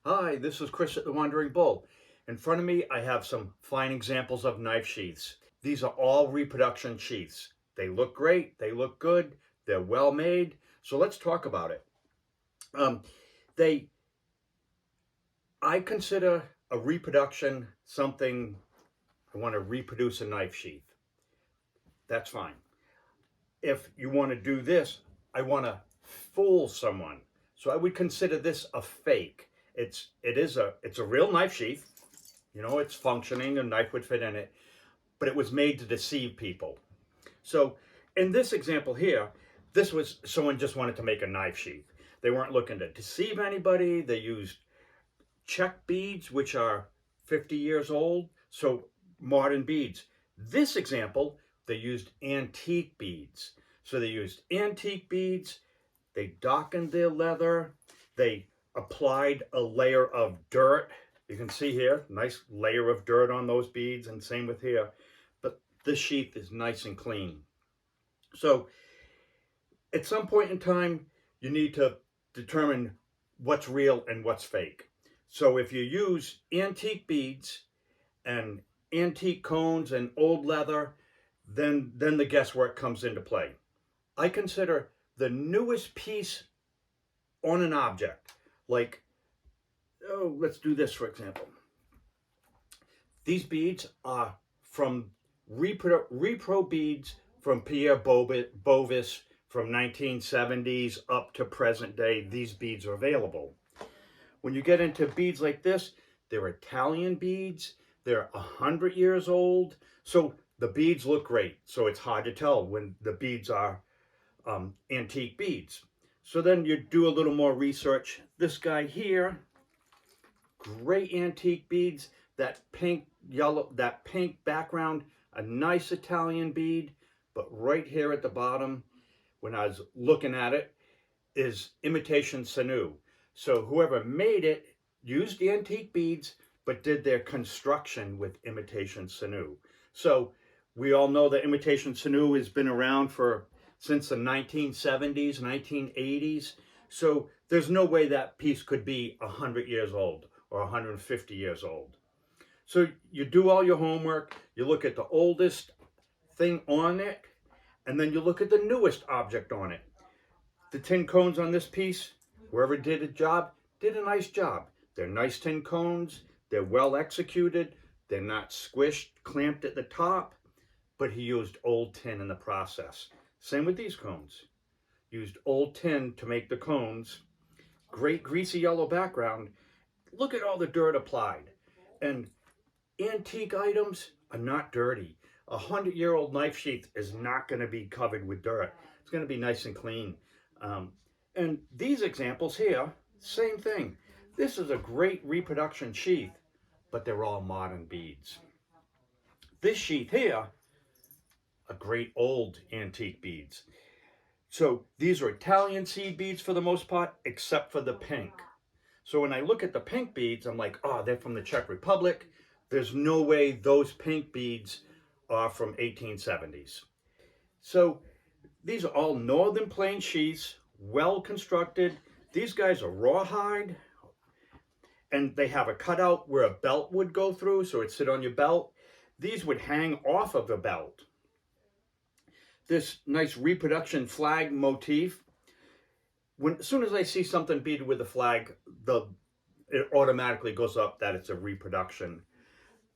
Hi, this is Chris at the Wandering Bull. In front of me, I have some fine examples of knife sheaths. These are all reproduction sheaths. They look great, they look good, they're well made. So let's talk about it. Um, they, I consider a reproduction something. I want to reproduce a knife sheath. That's fine. If you want to do this, I want to fool someone. So I would consider this a fake. It's a real knife sheath. You know, it's functioning, a knife would fit in it, but it was made to deceive people. So in this example here, this was someone just wanted to make a knife sheath. They weren't looking to deceive anybody. They used check beads, which are 50 years old, so modern beads. This example, they used antique beads. So they used antique beads, they darkened their leather, they applied a layer of dirt. You can see here, nice layer of dirt on those beads, and same with here. But this sheath is nice and clean. So at some point in time, you need to determine what's real and what's fake. So if you use antique beads and antique cones and old leather, then the guesswork comes into play. I consider the newest piece on an object, like, oh, let's do this for example. These beads are from repro beads from Pierre Bovis from 1970s up to present day. These beads are available. When you get into beads like this, they're Italian beads. They're 100 years old. So the beads look great. So it's hard to tell when the beads are antique beads. So then you do a little more research. This guy here, great antique beads, that pink background, a nice Italian bead, but right here at the bottom, when I was looking at it, is imitation sinew. So whoever made it used the antique beads, but did their construction with imitation sinew. So we all know that imitation sinew has been around since the 1970s, 1980s. So there's no way that piece could be 100 years old or 150 years old. So you do all your homework, you look at the oldest thing on it, and then you look at the newest object on it. The tin cones on this piece, whoever did a job, did a nice job. They're nice tin cones, they're well executed, they're not squished, clamped at the top, but he used old tin in the process. Same with these cones. Used old tin to make the cones. Great greasy yellow background. Look at all the dirt applied. And antique items are not dirty. A 100-year-old knife sheath is not going to be covered with dirt. It's going to be nice and clean. And these examples here, same thing. This is a great reproduction sheath, but they're all modern beads. This sheath here, a great old antique beads. So these are Italian seed beads for the most part, except for the pink. So when I look at the pink beads, I'm like, oh, they're from the Czech Republic. There's no way those pink beads are from 1870s. So these are all northern plain sheaths, well constructed. These guys are rawhide, and they have a cutout where a belt would go through, so it'd sit on your belt. These would hang off of a belt. This nice reproduction flag motif. As soon as I see something beaded with a flag, it automatically goes up that it's a reproduction.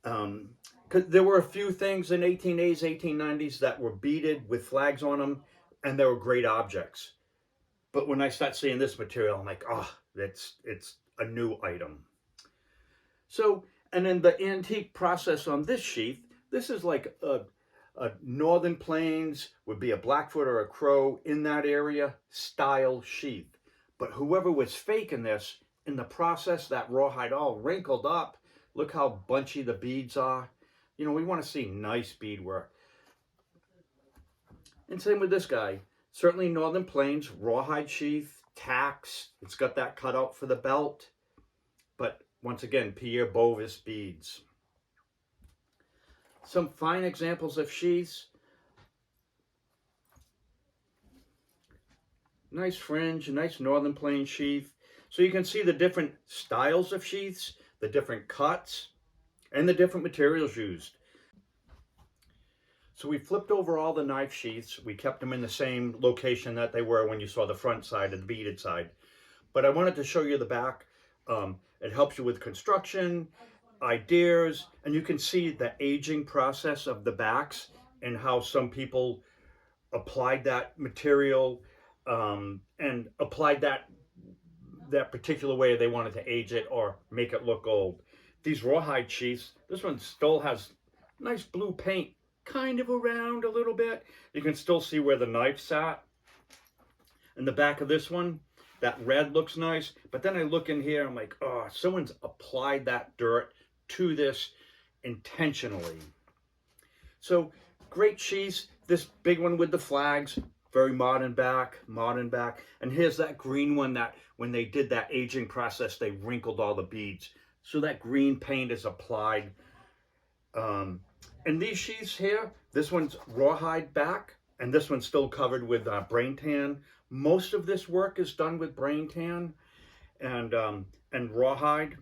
Because there were a few things in 1880s, 1890s that were beaded with flags on them, and they were great objects. But when I start seeing this material, I'm like, oh, it's a new item. So, and then the antique process on this sheath, this is like a northern plains, would be a Blackfoot or a Crow in that area style sheath. But whoever was faking this, in the process, that rawhide all wrinkled up. Look how bunchy the beads are. You know, we want to see nice beadwork. And same with this guy. Certainly northern plains, rawhide sheath, tacks. It's got that cutout for the belt. But once again, Pierre Bovis beads. Some fine examples of sheaths. Nice fringe, nice northern plain sheath. So you can see the different styles of sheaths, the different cuts, and the different materials used. So we flipped over all the knife sheaths. We kept them in the same location that they were when you saw the front side and the beaded side. But I wanted to show you the back. It helps you with construction, ideas, and you can see the aging process of the backs and how some people applied that material and applied that particular way they wanted to age it or make it look old. These rawhide sheaths, this one still has nice blue paint kind of around a little bit. You can still see where the knife sat. In the back of this one, that red looks nice, but then I look in here, I'm like, oh, someone's applied that dirt to this intentionally. So great sheaths. This big one with the flags, very modern back, modern back. And here's that green one that when they did that aging process, they wrinkled all the beads. So that green paint is applied. And these sheaths here, this one's rawhide back, and this one's still covered with brain tan. Most of this work is done with brain tan and rawhide.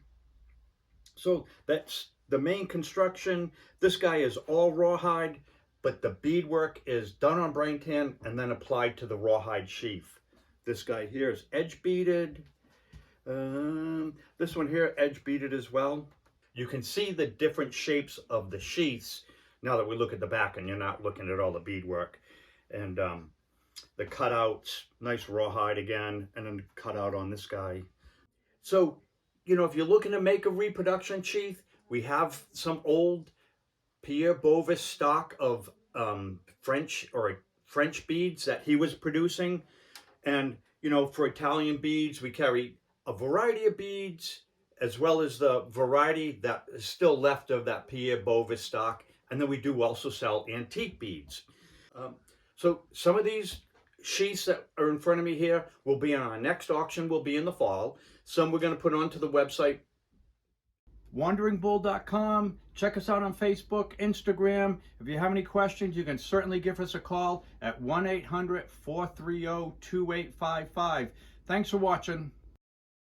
So that's the main construction. This guy is all rawhide, but the beadwork is done on brain tan and then applied to the rawhide sheath. This guy here is edge beaded. This one here, edge beaded as well. You can see the different shapes of the sheaths now that we look at the back and you're not looking at all the beadwork. And the cutouts, nice rawhide again, and then cutout on this guy. So, you know, if you're looking to make a reproduction sheath, we have some old Pierre Bovis stock of French beads that he was producing. And, you know, for Italian beads, we carry a variety of beads, as well as the variety that is still left of that Pierre Bovis stock. And then we do also sell antique beads. So some of these sheaths that are in front of me here will be on our next auction, will be in the fall. Some we're going to put onto the website, wanderingbull.com. Check us out on Facebook, Instagram. If you have any questions, you can certainly give us a call at 1-800-430-2855. Thanks for watching.